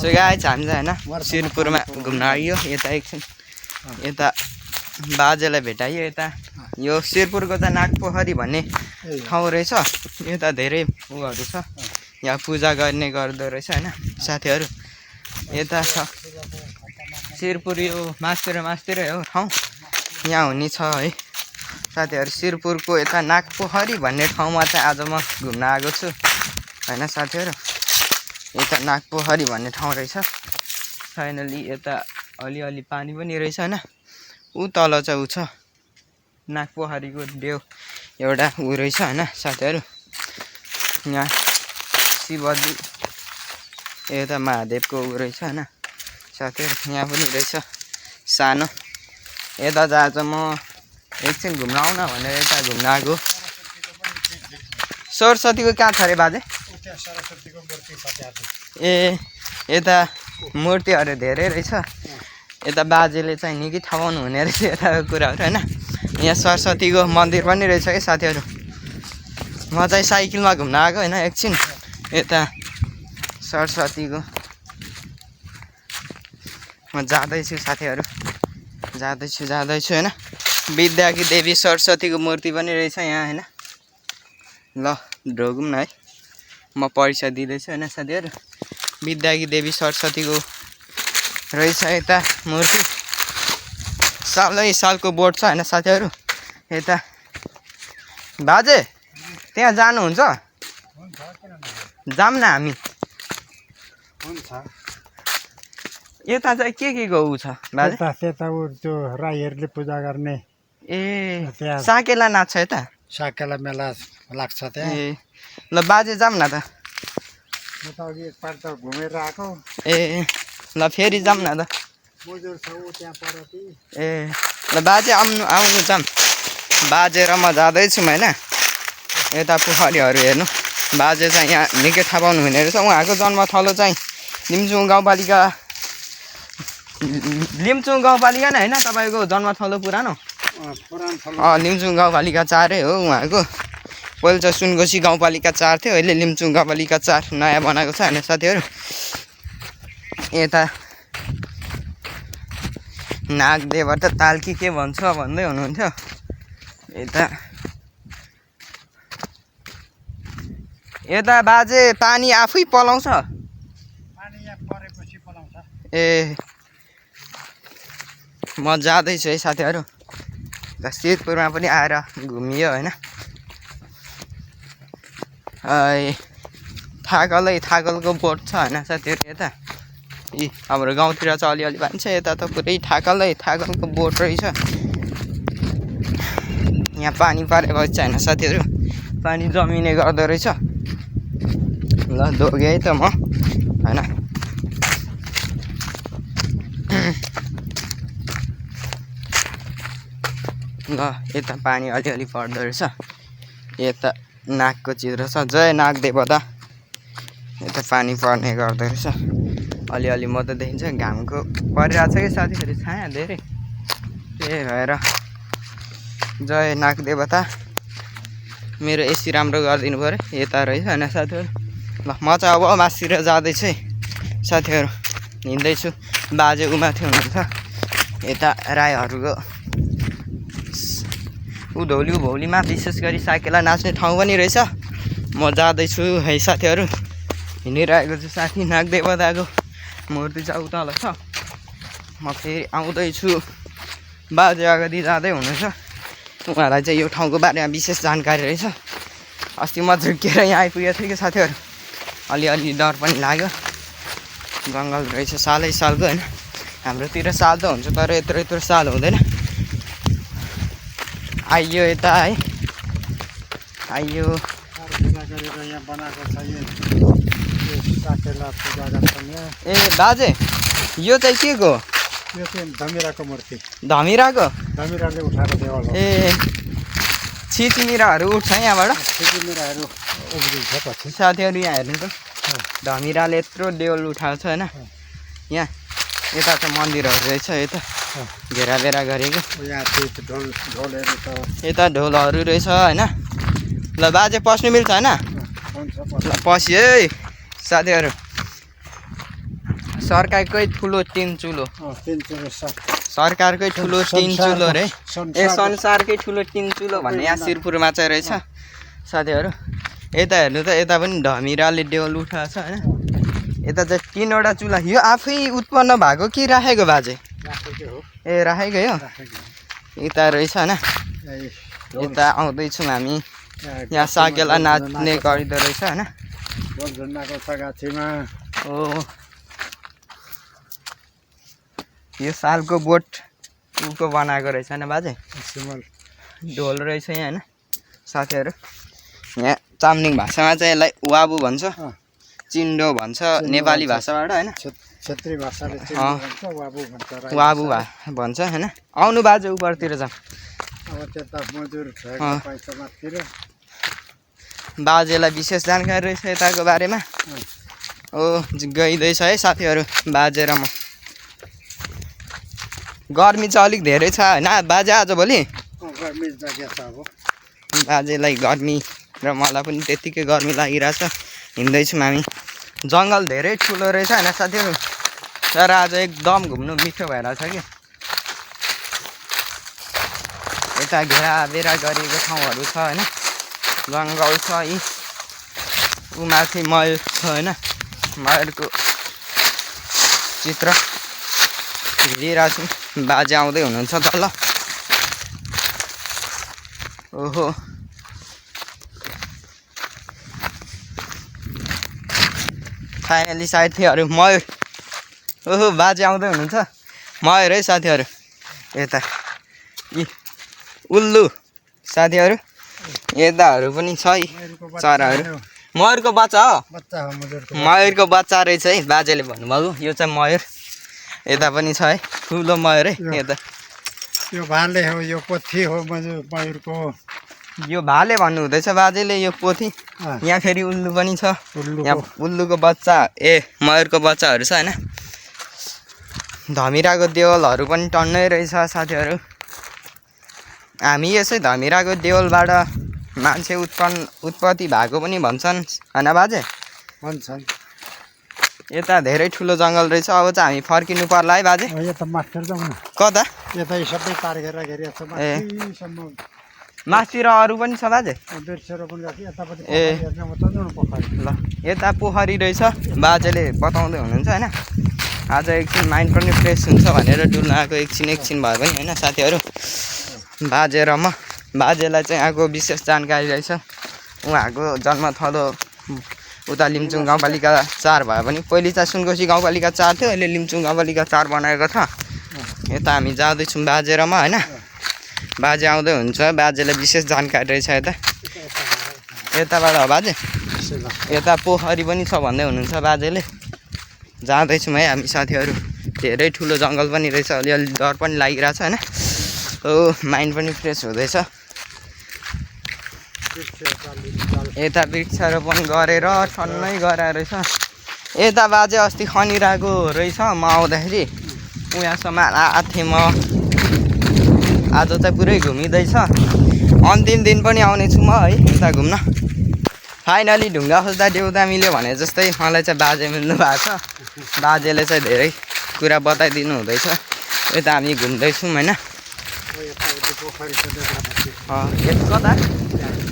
so guys हामी चाहिँ होइन शिरपुरमा घुम्न आइयो यता एकछिन यता बाजेलाई भेटाइयो यता यो शिरपुरको त नागपोखरी भन्ने ठाउँ रहेछ यता धेरै उहरू छ यहाँ पूजा गर्ने गर्दो रहेछ होइन साथीहरू यता छ शिरपुर यो मास्तिरै हो ठाउँ यहाँ हुने छ है साथीहरू शिरपुरको यता नागपोखरी भन्ने ठाउँमा चाहिँ आज म घुम्न आएको छु होइन साथीहरू यता नागपोखरी भन्ने ठाउँ रहेछ फाइनली यता अलिअलि पानी पनि रहेछ होइन ऊ तल चाहिँ ऊ छ नागपोखरीको देउ एउटा ऊ रहेछ होइन साथीहरू यहाँ शिवजी यता महादेवको ऊ रहेछ होइन साथीहरू यहाँ पनि रहेछ सानो यता चाहिँ आज म एकछिन घुम्न आउन भनेर यता घुम्न आएको सरस्वतीको कहाँ छ अरे बाजे ए यता मूर्तिहरू धेरै रहेछ यता बाजेले चाहिँ निकै ठाउनु हुने रहेछ यताको कुराहरू होइन यहाँ सरस्वतीको मन्दिर पनि रहेछ है साथीहरू म चाहिँ साइकलमा घुम्न आएको होइन एकछिन यता सरस्वतीको म जाँदैछु साथीहरू जाँदैछु होइन विद्याकी देवी सरस्वतीको मूर्ति पनि रहेछ यहाँ होइन ल ढोगौँ न है म परीक्षा दिँदैछु होइन साथीहरू विद्याकी देवी सरस्वतीको रहेछ यता मूर्ति सालको बोर्ड छ होइन साथीहरू यता बाजे त्यहाँ जानुहुन्छ जाऊँ न हामी यता चाहिँ के को ऊ छ बाजे त्यो राईहरूले पूजा गर्ने ए साकेला नाच्छ यता साकेला मेला लाग्छ त्यहाँ ए ल बाजे जाऊँ न त म त अघि एकपल्ट त घुमेर आएको ए ल फेरि जाऊँ न त मजुर छ ऊ त्यहाँ पर ए ल बाजे आउनु जाऊँ बाजे र म जाँदैछौँ होइन यता पोखरीहरू हेर्नु बाजे चाहिँ यहाँ निकै थाहा पाउनु हुने रहेछ उहाँको जन्मथलो चाहिँ लिम्चुङ गाउँपालिका नै होइन तपाईँको जन्मथलो पुरानो लिम्चुङ गाउँपालिका 4 हो उहाँको पहिला चाहिँ सुनकोशी गाउँपालिका 4 थियो अहिले लिम्चुङ गाउँपालिका 4 नयाँ बनाएको छ होइन साथीहरू यता नागदेवता तालकी के भन्छ भन्दै हुनुहुन्थ्यो यता बाजे पानी आफै पलाउँछ ए म जाँदैछु है साथीहरू शिरपुरमा पनि आएर घुमियो होइन थाकलको बोट छ होइन साथीहरू यता हाम्रो गाउँतिर चाहिँ अलिअलि भन्छ यता त पुरै थाकलको बोट रहेछ यहाँ पानी परेपछि होइन साथीहरू पानी जमिने गर्दो रहेछ ल धोगेँ है त म होइन ल यता पानी अलिअलि पर्दो रहेछ यता नागको चित्र छ जय नाग देवता यता पानी पर्ने गर्दो रहेछ अलिअलि म त देखिन्छ घामको परिरहेको छ कि साथीहरू छाया धेरै त्यही भएर जय नाग देवता मेरो एसी राम्रो गरिदिनु पऱ्यो यता रहेछ होइन साथीहरू ल म चाहिँ अब मासिर जाँदैछु है साथीहरू हिँड्दैछु बाजे उमाथि हुनुहुन्छ यता राईहरूको उधौली उभौलीमा विशेष गरी साकेला नाच्ने ठाउँ पनि रहेछ म जाँदैछु है साथीहरू हिँडिरहेको छु साथी नागदेवताको मूर्ति चाहिँ उता छ म फेरि आउँदैछु बाजे अगाडि जाँदै हुनुहुन्छ उहाँलाई चाहिँ यो ठाउँको बारेमा विशेष जानकारी रहेछ अस्ति म झुक्किएर यहाँ आइपुगेको थिएँ कि साथीहरू अलिअलि डर पनि लाग्यो जङ्गल रहेछ सालको होइन हाम्रोतिर साल त हुन्छ तर यत्रो साल हुँदैन आइयो यता है आइयो ए बाजे यो चाहिँ के को यो चाहिँ धमिराको मूर्ति धमिराले उठाएको देवल ए छिचिमिराहरू उठ्छ यहाँबाट छिचिमिराहरू उब्रिन्छ पछि साथीहरू यहाँ हेर्नु त धमिराले यत्रो देवल उठाएको छ होइन यहाँ यता त मन्दिरहरू रहेछ यता घेराबेरा गरेको यता ढोलहरू रहेछ होइन ल बाजे पस्नु मिल्छ होइन ल पस्यो है साथीहरू सरकारकै ठुलो टिन चुलो तिन चुलो सरकारकै ठुलो टिन चुलो रे ए संसारकै ठुलो टिन चुलो भन्ने यहाँ शिरपुरमा चाहिँ रहेछ साथीहरू यता हेर्नु त यता पनि धमिराले देउल उठाएको छ होइन यता चाहिँ 3वटा चुला यो आफै उत्पन्न भएको कि राखेको बाजे ए राखेकै हो यता रहेछ होइन यता आउँदैछौँ हामी यहाँ साकेला नाच्ने गरिँदो रहेछ होइन ओ यो सालको बोट उको बनाएको रहेछ होइन बाजे ढोल रहेछ यहाँ होइन साथीहरू यहाँ चाम्लिङ भाषामा चाहिँ यसलाई वाबु भन्छ चिन्डो भन्छ नेपाली भाषाबाट होइन क्षेत्रीय भाषाले वाबु भन्छ वाबु भन्छ होइन आउनु बाजे उपरतिर जाउँ अब त्यता मजुर पैसामातिर बाजेलाई विशेष जानकारी रहेछ यताको बारेमा ओ गइँदैछ है साथीहरू बाजे र म गर्मी चाहिँ अलिक धेरै छ होइन बाजे आजभोलि बाजेलाई गर्मी र मलाई पनि त्यत्तिकै गर्मी लागिरहेछ हिँड्दैछौँ हामी जङ्गल धेरै ठुलो रहेछ होइन साथीहरू तर आज एकदम घुम्नु मिठो भइरहेछ कि यता घेराबेरा गरिएको ठाउँहरू छ होइन जङ्गल छ यी ऊ माथि मयूर छ होइन मयूरको चित्र हेरिरहेको छु बाजे आउँदै हुनुहुन्छ तल ओहो फाइनली साथीहरू मयूर ओहो बाजे आउँदै हुनुहुन्छ मयूर है साथीहरू यता यी उल्लु साथीहरू यताहरू पनि छ है चराहरू मयूरको बच्चा हो मयूरको बच्चा रहेछ है बाजेले भन्नुभयो यो चाहिँ मयूर यता पनि छ है ठुलो मयूर है यता यो भाले हो यो पोथी हो मयूरको यो भाले भन्नु हुँदैछ बाजेले यो पोथी यहाँ फेरि उल्लु पनि छ यहाँ उल्लुको बच्चा ए मयूरको बच्चाहरू छ होइन धमिराको देवलहरू पनि टन्नै रहेछ साथीहरू हामी यसै धमिराको देवलबाट मान्छे उत्पत्ति भएको पनि भन्छन् होइन बाजे भन्छन् यता धेरै ठुलो जङ्गल रहेछ अब चाहिँ हामी फर्किनु पर्ला है बाजे यता माथि जाउँ न कता यता सबै पार गरेर घेरिएको छ माथिसम्म माथि र अरू पनि छ बाजे ए ल यता पोखरी रहेछ बाजेले बताउँदै हुनुहुन्छ होइन आज एकछिन माइन्ड पनि फ्रेस हुन्छ भनेर डुल्न आएको एकछिन भए पनि होइन साथीहरू बाजे र म बाजेलाई चाहिँ आएको विशेष जानकारी रहेछ उहाँको जन्मथलो उता लिम्चुङ गाउँपालिका 4 भए पनि पहिले चाहिँ सुनकोशी गाउँपालिका 4 थियो अहिले लिम्चुङ गाउँपालिका 4 बनाएको छ यता हामी जाँदैछौँ बाजे र म होइन बाजे आउँदै हुन्छ बाजेलाई विशेष जानकारी रहेछ यताबाट हो बाजे यता पोखरी पनि छ भन्दै हुनुहुन्छ बाजेले जाँदैछौँ है हामी साथीहरू धेरै ठुलो जङ्गल पनि रहेछ अलिअलि डर पनि लागिरहेछ होइन ओ माइन्ड पनि फ्रेस हुँदैछ यता वृक्षारोपण गरेर ठन्नै गराएर रहेछ यता बाजे अस्ति खनिरहेको रहेछ म आउँदाखेरि उहाँसम्म आएको थिएँ म आज चाहिँ पुरै घुमिँदैछ अन्तिम दिन पनि आउनेछु म है यता घुम्न फाइनली ढुङ्गा खोज्दा देउता मिल्यो भने जस्तै मलाई चाहिँ बाजे मिल्नु भएको छ बाजेले चाहिँ धेरै कुरा बताइदिनु हुँदैछ यता हामी घुम्दैछौँ होइन कता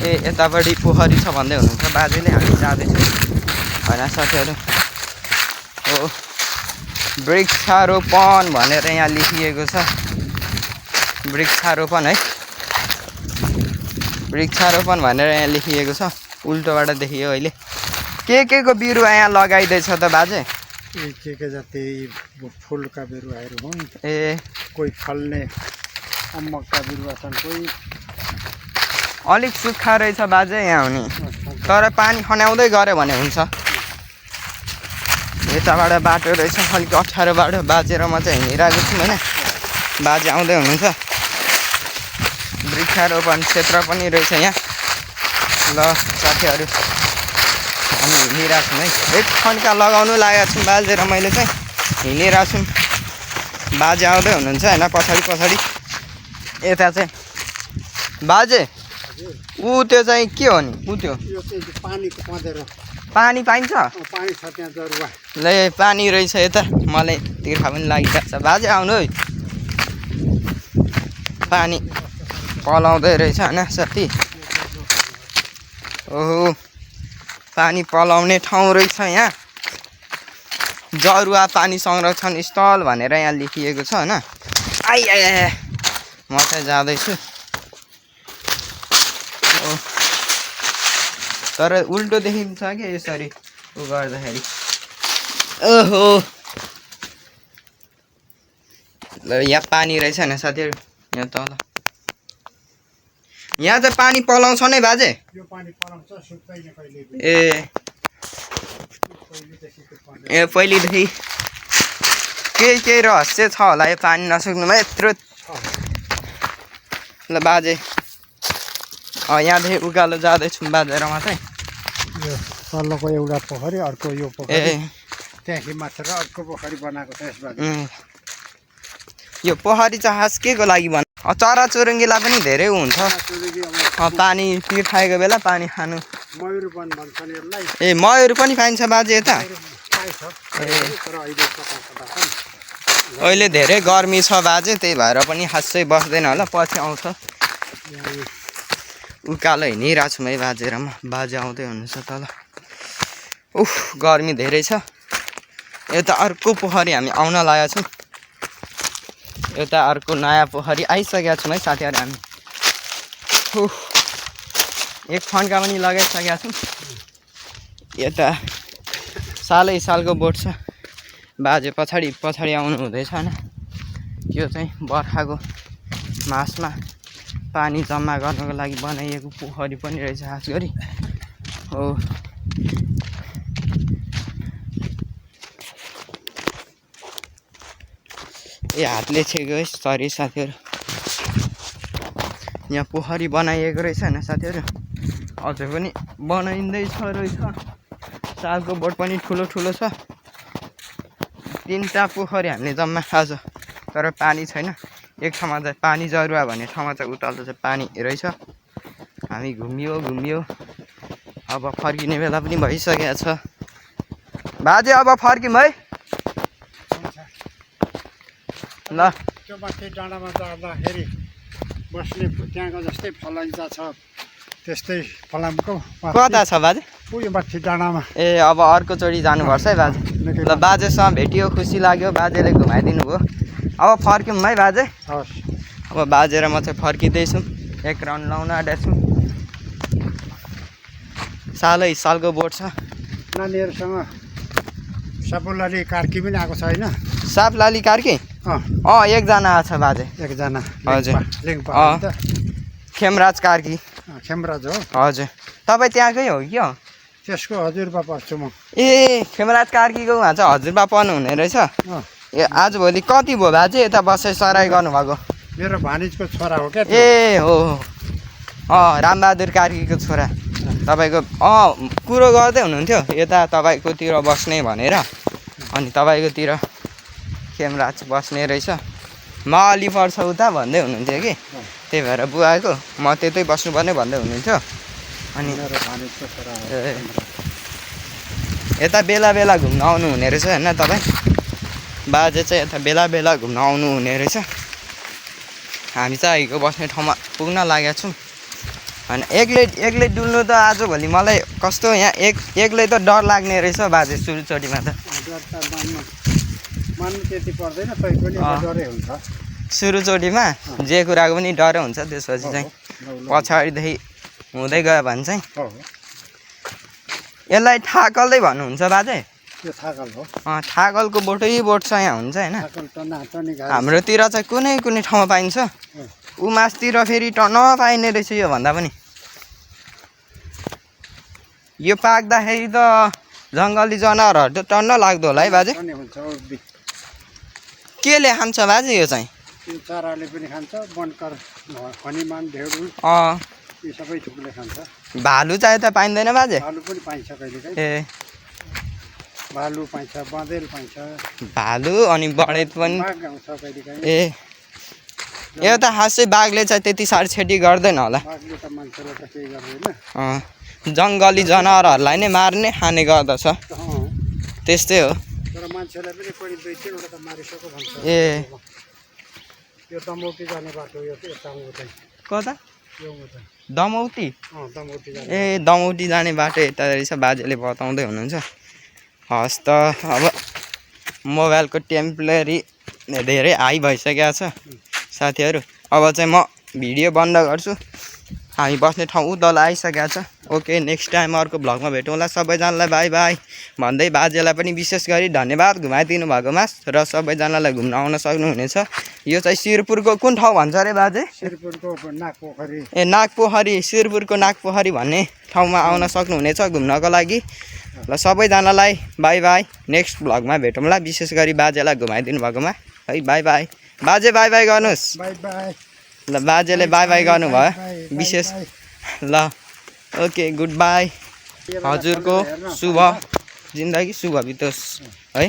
ए यतापट्टि पोखरी छ भन्दै हुनुहुन्छ बाजेले हामी जाँदैछौँ होइन साथीहरू हो वृक्षारोपण भनेर यहाँ लेखिएको छ वृक्षारोपण है वृक्षारोपण भनेर यहाँ लेखिएको छ उल्टोबाट देखियो अहिले के को बिरुवा यहाँ लगाइँदैछ त बाजे के जाति फुलका बिरुवाहरू हुन् ए कोही फल्ने अम्मकका बिरुवा छन् कोही अलिक सुक्खा रहेछ बाजे यहाँ हुने तर पानी खन्याउँदै गऱ्यो भने हुन्छ यताबाट बाटो रहेछ अलिक अप्ठ्यारोबाट बाजे र म चाहिँ हिँडिरहेको छु होइन बाजे आउँदै हुनुहुन्छ वृक्षारोपण क्षेत्र पनि रहेछ यहाँ ल साथीहरू हामी हिँडिरहेको छौँ है एक खन्का लगाउनु लागेको छौँ बाजे र मैले चाहिँ हिँडिरहेको छौँ बाजे आउँदै हुनुहुन्छ होइन पछाडि यता चाहिँ बाजे ऊ त्यो चाहिँ के हो नि ऊ त्यो पानीको पँधेरो पानी पाइन्छ पानी छ त्यहाँ जरुवा ल पानी रहेछ यता मलाई तिर्खा पनि लागिरहेको छ बाजे आउनु है पानी पलाउँदै रहेछ होइन साथी ओहो पानी पलाउने ठाउँ रहेछ यहाँ जरुवा पानी संरक्षण स्थल भनेर यहाँ लेखिएको छ होइन आइ आइ म चाहिँ जाँदैछु तर उल्टो देखिन्छ कि यसरी उ गर्दाखेरि ओहो ल यहाँ पानी रहेछ होइन साथीहरू यहाँ तल यहाँ चाहिँ पानी पलाउँछ नै बाजे यो पानी पलाउँछ सुक्दैन कहिले ए पहिलेदेखि केही रहस्य छ होला यो पानी नसुक्नुमा यत्रो ल बाजे यहाँदेखि उकालो जाँदैछौँ बाजेरमा चाहिँ यो तल्लोको एउटा पोखरी अर्को यो पोखरी त्यहाँदेखि मात्र अर्को पोखरी बनाएको छ यसबाट यो पोखरी चाहिँ खास के को लागि भन् चराचुरुङ्गीलाई पनि धेरै हुन्छ पानी पिर्खाएको बेला पानी खानु मयूर वन भन्छन् यसलाई ए मयूर पनि पाइन्छ बाजे यता अहिले धेरै गर्मी छ बाजे त्यही भएर पनि खासै बस्दैन होला पछि आउँछ उकालो हिँडिरहेको छु है बाजे र म बाजे आउँदै हुनुहुन्छ तल उफ गर्मी धेरै छ यता अर्को पोखरी हामी आउन लागेका छौँ यता अर्को नयाँ पोखरी आइसकेका छौँ है साथीहरू हामी उफ एक फन्का पनि लगाइसकेका छौँ यता सालै सालको बोट छ बाजे पछाडि आउनु हुँदैछ होइन यो चाहिँ बर्खाको मासमा पानी जम्मा गर्नको लागि बनाइएको पोखरी पनि रहेछ खास गरी हो ए हातले छेक्यो है सरी साथीहरू यहाँ पोखरी बनाइएको रहेछ होइन साथीहरू अझै पनि बनाइँदैछ रहेछ सालको बोट पनि ठुलो ठुलो छ 3टा पोखरी हामीले जम्मा आज तर पानी छैन एक ठाउँमा चाहिँ पानी जरुवा भन्ने ठाउँमा चाहिँ उताल्दो चाहिँ पानी रहेछ हामी घुमियो अब फर्किने बेला पनि भइसकेको छ बाजे अब फर्किम है ल त्यो माथि डाँडामा जाँदाखेरि बस्ने त्यहाँको जस्तै फलाइन्छ छ त्यस्तै फलामको कता छ बाजे उयो माथि डाँडामा ए अब अर्कोचोटि जानुपर्छ है बाजे ल बाजेसँग भेटियो खुसी लाग्यो बाजेले घुमाइदिनु भयो अब फर्क्यौँ है बाजे हस् अब बाजे र म चाहिँ फर्किँदैछौँ एक राउन्ड लाउन आँटेछौँ सालको बोट छ नानीहरूसँग सापुलाली कार्की पनि आएको छ होइन सापलाली कार्की एकजना आएको छ बाजे एकजना हजुर लिङ्पा खेमराज कार्की खेमराज हो हजुर तपाईँ त्यहाँकै हो कि त्यसको हजुरबा पर्छु म ए खेमराज कार्कीको उहाँ चाहिँ हजुरबा पर्नु हुने रहेछ ए आजभोलि कति भयो बाजे यता बसाइ सराई गर्नुभएको मेरो भानिजको छोरा हो क्या ए हो रामबहादुर कार्कीको छोरा तपाईँको कुरो गर्दै हुनुहुन्थ्यो यता तपाईँकोतिर बस्ने भनेर अनि तपाईँकोतिर खेमराज बस्ने रहेछ म अलि पर्छ उता भन्दै हुनुहुन्थ्यो कि त्यही भएर बुवाको म त्यतै बस्नुपर्ने भन्दै हुनुहुन्थ्यो अनि यता बेला बेला घुम्न आउनु हुने रहेछ होइन तपाईँ बाजे चाहिँ यता बेला बेला घुम्न आउनु हुने रहेछ हामी चाहिँ हिँडेको बस्ने ठाउँमा पुग्न लागेका छौँ अनि एक्लै डुल्नु त आजभोलि मलाई कस्तो यहाँ एक्लै त डर लाग्ने रहेछ बाजे सुरुचोटिमा त मान्नु त्यति पर्दैन तै पनि डरै हुन्छ सुरुचोटिमा जे कुराको पनि डरै हुन्छ त्यसपछि चाहिँ पछाडिदेखि हुँदै गयो भने चाहिँ यसलाई थाकल्दै भन्नुहुन्छ बाजे त्यो थाकल हो थाकलको बोट छ यहाँ हुन्छ होइन हाम्रोतिर चाहिँ कुनै ठाउँमा पाइन्छ उमासतिर फेरि नपाइने रहेछ यो भन्दा पनि यो पाक्दाखेरि त जङ्गली जनावरहरू त टन्न लाग्दो होला है बाजे केले खान्छ बाजे यो चाहिँ चराले पनि खान्छ बनकर हनीमान ढेँडु यी सबै थुप्रोले खान्छ भालु चाहिँ त पाइँदैन बाजे भालु पनि पाइन्छ कहिलेकाहीँ ए भालु पाइन्छ बँदेल पाइन्छ भालु अनि बढेत पनि बाघ आउँछ कहिलेकाहीँ ए यो त खासै बाघले चाहिँ त्यति साह्रो क्षति गर्दैन होला बाघले त मान्छेलाई त केही गर्दैन जङ्गली जनावरहरूलाई नै मार्ने खाने गर्दछ त्यस्तै हो तर मान्छेलाई पनि कोही 2-3 वटा त मारिसक्यो भन्छ ए यो दमौटी जाने बाटो यो यता उतै कता यो उतै दमौती दमौटी जाने ए दमौटी जाने बाटो यता रहेछ बाजेले बताउँदै हुनुहुन्छ हस् त अब मोबाइलको टेम्परेरी धेरै हाई भइसकेको छ साथीहरू अब चाहिँ म भिडियो बन्द गर्छु हामी बस्ने ठाउँ उतल आइसकेको छ ओके नेक्स्ट टाइम अर्को भ्लगमा भेटौँला सबैजनालाई बाई बाई भन्दै बाजेलाई पनि विशेष गरी धन्यवाद घुमाइदिनु भएकोमा र सबैजनालाई घुम्न आउन सक्नुहुनेछ यो चाहिँ शिरपुरको कुन ठाउँ भन्छ अरे बाजे शिरपुरको नागपोखरी ए नागपोखरी शिरपुरको नागपोखरी भन्ने ठाउँमा आउन सक्नुहुनेछ घुम्नको लागि ल सबैजनालाई बाई बाई नेक्स्ट भ्लगमा भेटौँला विशेष गरी बाजेलाई घुमाइदिनु भएकोमा है बाई बाई बाजे बाई बाई गर्नुहोस् बाई बाई ल बाजेले बाई बाई गर्नुभयो विशेष ल ओके गुड बाई हजुरको शुभ जिन्दगी शुभ बितोस् है